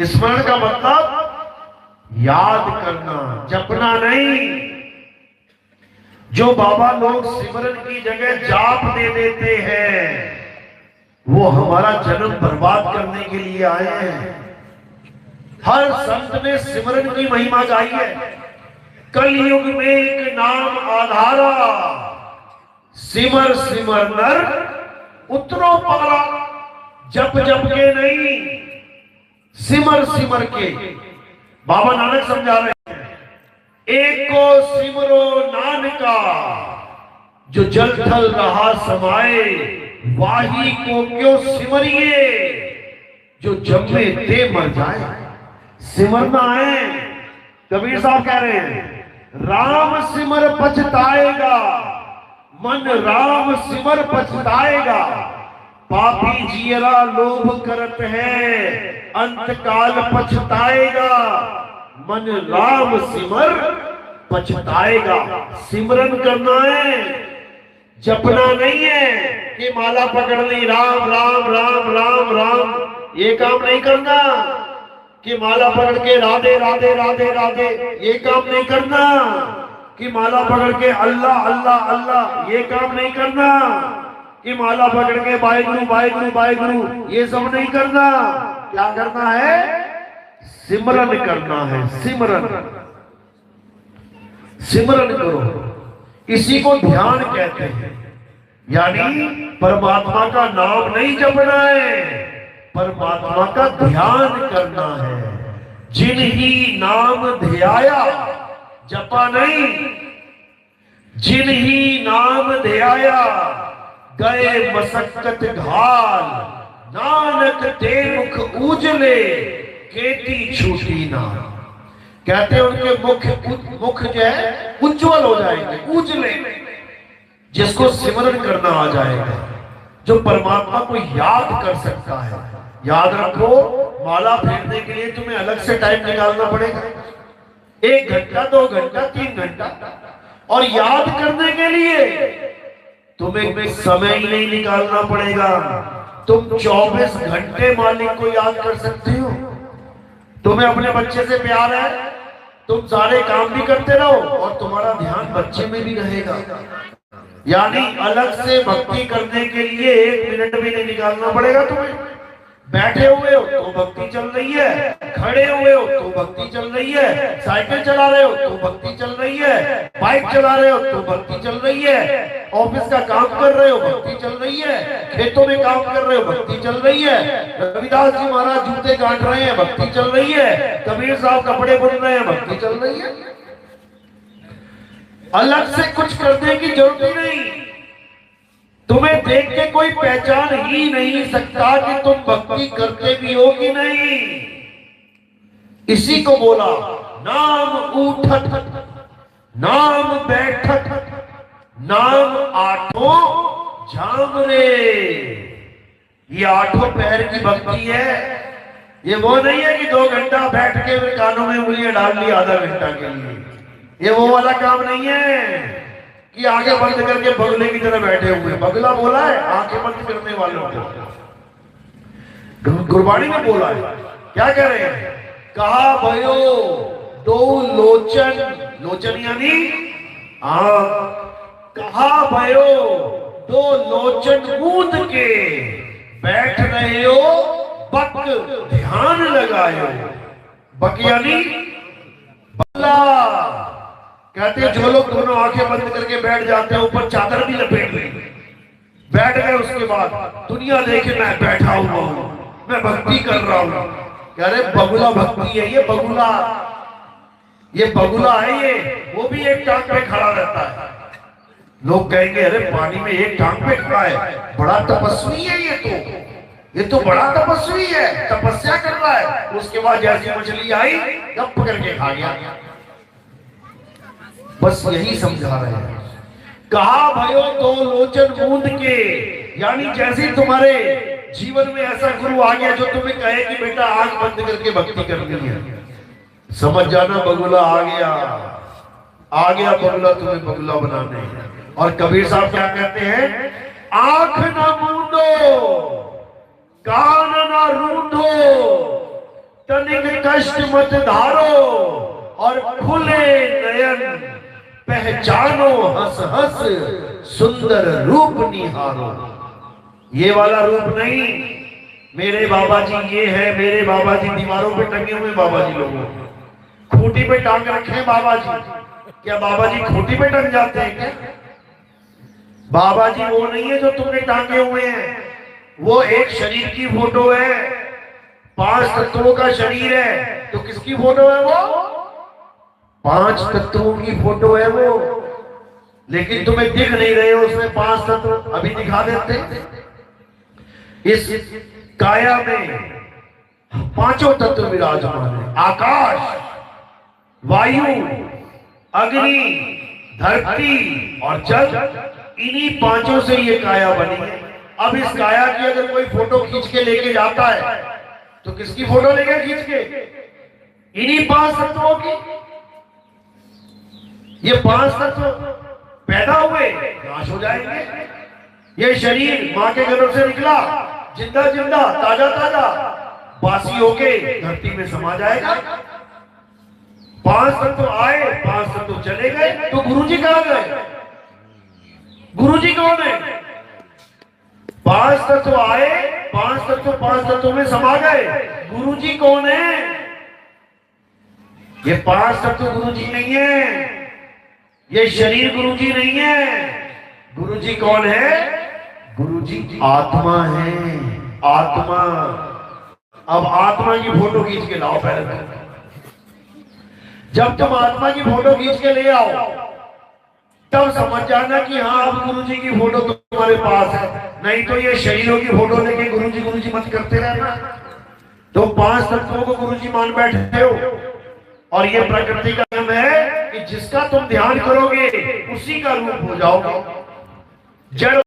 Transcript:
स्मरण का मतलब याद करना, जपना नहीं। जो बाबा लोग सिमरन की जगह जाप दे देते हैं, वो हमारा जन्म बर्बाद करने के लिए आए हैं। हर संत ने सिमरन की महिमा गाई है। कलयुग में एक नाम आधारा, सिमर सिमर नर उतरो पारा। जप जप के नहीं, सिमर सिमर के। बाबा नानक समझा रहे हैं, एक को सिमरो नानका, जो जल थल रहा समाए, वाही को क्यों सिमरिए, जो जम्मे ते मर जाए। सिमरना है। कबीर साहब कह रहे हैं, राम सिमर पछताएगा, मन राम सिमर पछताएगा। पापी जियरा लोभ करत है, अंत काल पछताएगा। मन राम सिमर पछताएगा। सिमरन करना है, जपना नहीं है कि माला पकड़ ली राम राम राम राम राम, ये काम नहीं करना। कि माला पकड़ के राधे राधे राधे राधे, ये काम नहीं करना। कि माला पकड़ के अल्लाह अल्लाह अल्लाह, ये काम नहीं करना। कि माला पकड़ के वाहिगुरु वाहिगुरु वाहिगुरु, ये सब नहीं करना। क्या करना है? सिमरन करना है। सिमरन, सिमरन करो। इसी को ध्यान कहते हैं। यानी परमात्मा का नाम नहीं जपना है, परमात्मा का ध्यान करना है। जिन ही नाम ध्याया, जपा नहीं, जिन ही नाम ध्याया, गए मसक्कत घाल, नानक ते मुख उजले, केती छूटी ना। कहते हैं उनके मुख जो है उज्जवल हो जाएंगे, उजले। जिसको सिमरन करना आ जाएगा, जो परमात्मा को याद कर सकता है। याद रखो, माला फेरने के लिए तुम्हें अलग से टाइम निकालना पड़ेगा, 1 घंटा 2 घंटा 3 घंटा। और याद करने के लिए तुम्हें समय ही नहीं निकालना पड़ेगा। तुम 24 घंटे मालिक को याद कर सकते हो। तुम्हें अपने बच्चे से प्यार है, तुम सारे काम भी करते रहो और तुम्हारा ध्यान बच्चे में भी रहेगा। यानी अलग से भक्ति करने के लिए 1 मिनट भी नहीं निकालना पड़ेगा तुम्हें। बैठे हुए हो तो भक्ति चल रही है, खड़े हुए हो तो भक्ति चल रही है, साइकिल चला रहे हो तो भक्ति चल रही है, बाइक चला रहे हो तो भक्ति चल रही है, ऑफिस का काम कर रहे हो भक्ति चल रही है, खेतों में काम कर रहे हो भक्ति चल रही है, रविदास जी महाराज जूते गांठ रहे हैं भक्ति चल रही है, कबीर साहब कपड़े बुन रहे हैं भक्ति चल रही है। अलग से कुछ करने की जरूरत ही नहीं। तुम्हें देख के कोई पहचान ही नहीं सकता कि तुम भक्ति करते भी हो कि नहीं। इसी को बोला, नाम उठत, नाम बैठत, नाम आठों जाम रे। ये 8 पैर की भक्ति है। ये वो नहीं है कि 2 घंटा बैठ के कानों में उंगलियां डाल ली आधा घंटा के लिए। ये वो वाला काम नहीं है कि आगे बंद करके बगले की तरह बैठे हुए। बगला बोला है आंखें बंद करने वालों को, गुरबाणी में बोला है। क्या कह रहे हैं? कहा भयो 2 लोचन, लोचन यानी कहा भयो 2 लोचन मूंद के, बैठ रहे हो बक ध्यान लगाए। बक यानी बगला। कहते हैं जो लोग दोनों आंखें बंद करके बैठ जाते हैं, ऊपर चादर भी लपेट लेंगे, बैठ गए, उसके बाद दुनिया देखे मैं बैठा हुआ हूं, मैं भक्ति कर रहा हूं। कह रहे बगुला भक्ति है ये, बगुला, ये बगुला है ये, वो भी एक टांग पे खड़ा रहता है। लोग कहेंगे अरे पानी में एक टांग पे खड़ा है, बड़ा तपस्वी है ये तो बड़ा तपस्वी है, तपस्या कर रहा है। उसके बाद जैसी मछली आई गप करके खा गया। बस यही समझा रहे हैं। कहा भयो 2 लोचन मूंद के, यानी जैसे तुम्हारे जीवन में ऐसा गुरु आ गया जो तुम्हें कहे कि बेटा आंख बंद करके भक्ति करनी है, समझ जाना बगुला आ गया बगुला तुम्हें बगुला बनाने। और कबीर साहब क्या कहते हैं? आंख न मूंदो, कान न रूंधो, तनिक कष्ट मत धारो और खुले नयन पहचानो हंस हंस सुंदर रूप निहारो। ये वाला रूप नहीं, मेरे बाबा जी ये है, मेरे बाबा जी दीवारों पे टंगे हुए बाबा जी लोगों, खूंटी पे टांग रखे बाबा जी। क्या बाबा जी खूंटी पे टंग जाते हैं क्या? बाबा जी वो नहीं है जो तुमने टांगे हुए हैं, वो एक शरीर की फोटो है, 5 तत्वों का शरीर है। तो किसकी फोटो है वो? 5 तत्वों की फोटो है वो। लेकिन तुम्हें दिख नहीं रहे हो उसमें 5 तत्व, अभी दिखा देते। इस काया में 5 तत्व विराजमान है, आकाश, वायु, अग्नि, धरती और जल। इन्हीं 5 से ये काया बनी है। अब इस काया की अगर कोई फोटो खींच के लेके जाता है तो किसकी फोटो लेके खींच के? इन्हीं 5 तत्वों की। ये 5 तत्व पैदा हुए नाश हो जाएंगे। ये शरीर मां के गर्भ से निकला, जिंदा जिंदा, ताजा ताजा, बासी होके धरती में समा जाएगा। 5 तत्व आए, 5 तत्व चले गए, तो गुरुजी कहां गए? गुरुजी कौन है? 5 तत्व आए, 5 तत्व में समा गए, गुरुजी कौन है? ये 5 तत्व गुरुजी नहीं है, ये शरीर गुरुजी नहीं है। गुरुजी कौन है? गुरुजी आत्मा है, आत्मा। अब आत्मा की फोटो खींच के लाओ पहले। जब तुम आत्मा की फोटो खींच के ले आओ तब समझ जाना कि हाँ अब गुरुजी की फोटो तुम्हारे पास है। नहीं तो ये शरीरों की फोटो लेके गुरुजी मत करते रहना। तो 5 तत्वों को गुरुजी मान बैठे हो, और ये प्रकृति का नियम है कि जिसका तुम ध्यान करोगे उसी का रूप हो जाओगे। जड़